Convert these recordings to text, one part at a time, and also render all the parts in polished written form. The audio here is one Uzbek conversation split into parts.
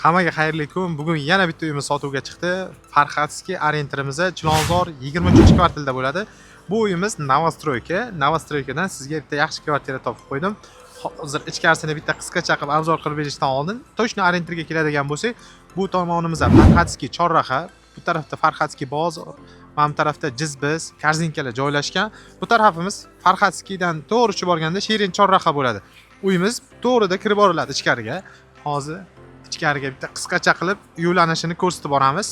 Hammaga xayrli kun. Bugun yana bitta uyimiz sotuvga chiqdi. Farxatskiy orientirimiz Chilonzor 23-kvartilda bo'ladi. Bu uyimiz Novostroyka. Novostroykadan sizga bitta yaxshi kvartira topib qo'ydim. Hozir ichkarisini bitta qisqacha qilib obzor qilib berishdan oldin, to'shni orientirga keladigan bo'lsak, bu tomonimizda Farxatskiy chorraha, bu tarafda Farxatskiy bozor, mana bu tarafda Jizbiz, Korzinkalar joylashgan. Bu tarafimiz Farxatskiydan to'g'ri tushib borganda Shirin chorraha bo'ladi. Uyimiz to'g'rida kirib boriladi ichkariga. Hozir ichkariga bitta qisqacha qilib yo'lanishini ko'rsatib boramiz.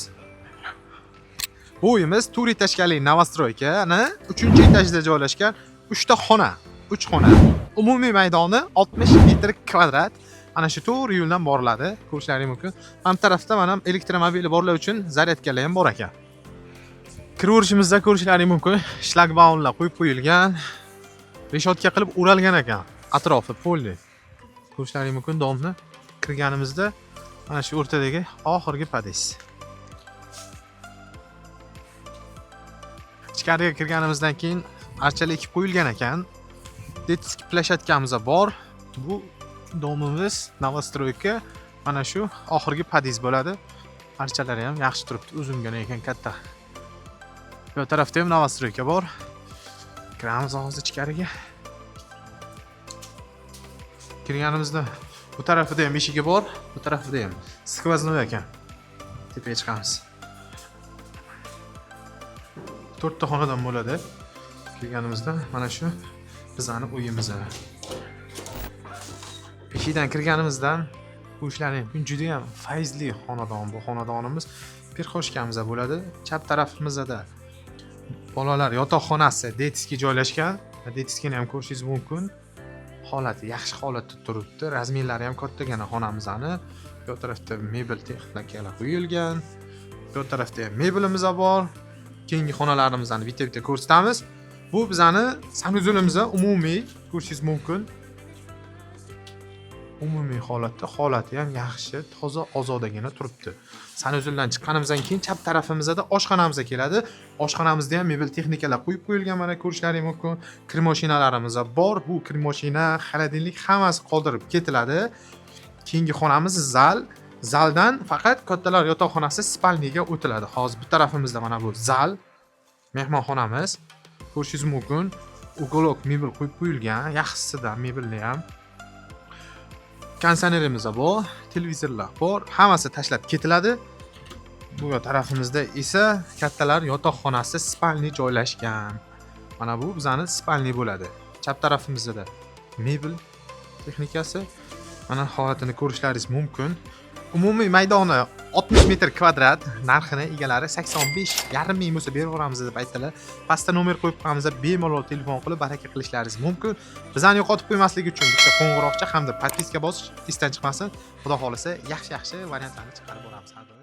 Bu uyimiz 4 etajli Novostroykani 3-etajda joylashgan 3 ta xona, 3 xona. Umumiy maydoni 60 metr kvadrat. Ana shu to'g'ri yo'ldan boriladi. Ko'rishlaringiz mumkin. Ham tarafda mana elektromobili borlar uchun zaryadkalar ham bor ekan. Kiraverishimizda ko'rishlaringiz mumkin. Shlagbaumlar qo'yib qo'yilgan. Reshotka qilib o'ralgan ekan. Atrofi polli. Ko'rishlaringiz mumkin domni. Kirganimizda mana shu o'rtadagi oxirgi podez. Ichkariga kirganimizdan keyin archalar ekib qo'yilgan ekan. Detskiy plashatkamiz bor. Bu domimiz Novostroyka. Mana shu oxirgi podez bo'ladi. Archalari ham yaxshi turibdi, uzungina ekan, katta. Bu tarafda ham Novostroyka bor. Kiramiz hozir ichkariga. Kirganimizda bu tarafida ham eshigi bor, bu tarafida ham skvoznoy ekan. Tepaga chiqamiz. 4 ta xonadan bo'ladi. Kirganimizda mana shu bizning uyimiz. Eshikdan kirganimizdan bu ishlaring juda ham fayzli xonadon. Bu xonadonimiz perxoshkamiz bo'ladi. Chap tarafimizda bolalar yotoqxonasi Detskiy joylashgan. Detskiyni ham ko'rishingiz mumkin. Holati yaxshi holatda turibdi. Razmerlari ham kattagina xonamizni. Bu tarafda mebel texnikalar qo'yilgan. Bu tarafda ham mebelimiz bor. Keyingi xonalarimizni bitta-bitta ko'rsatamiz. Bu bizning sanuzulimiz umumiy ko'rishingiz mumkin. Umumiy holati ham yaxshi, toza, ozodagina turibdi. Sanuzuldan chiqqanimizdan keyin chap tarafimizda oshxonamiz keladi. Oshxonamizda ham mebel texnikalar qo'yib qo'yilgan, mana ko'rishlaringiz mumkin. Kir mashinalarimiz bor. Bu kir mashina, xolodilnik hammasi qoldirib ketiladi. Keyingi xonamiz zal. Zaldan faqat kattalar yotoqxonasi spalniga o'tiladi. Hozir bu tarafimizda mana bu zal, mehmonxonamiz. Ko'rishingiz mumkin. Ugolok mebel qo'yib qo'yilgan, yaxshisidan mebelni ham. Kondisionerimiz bor, televizorlar bor, hammasi tashlab ketiladi. Bu tarafimizda esa kattalar yotoqxonasi spalni joylashgan. Mana bu bizning spalni bo'ladi. Chap tarafimizda mebel texnikasi. Mana holatini ko'rishlaringiz mumkin. Umumiy maydoni 60 metr kvadrat, narxini egalari 85,5 ming bo'lsa berib yuboramiz deb aytdilar. Pastda nomer qo'yib qo'yamiz, bemalol telefon qilib baraka qilishlaringiz mumkin. Bizani yo'qotib qo'ymaslik uchun bitta qo'ng'iroqcha hamda podpiska bosish esdan chiqmasin. Xudo xolisa yaxshi variantlarni chiqarib boramiz.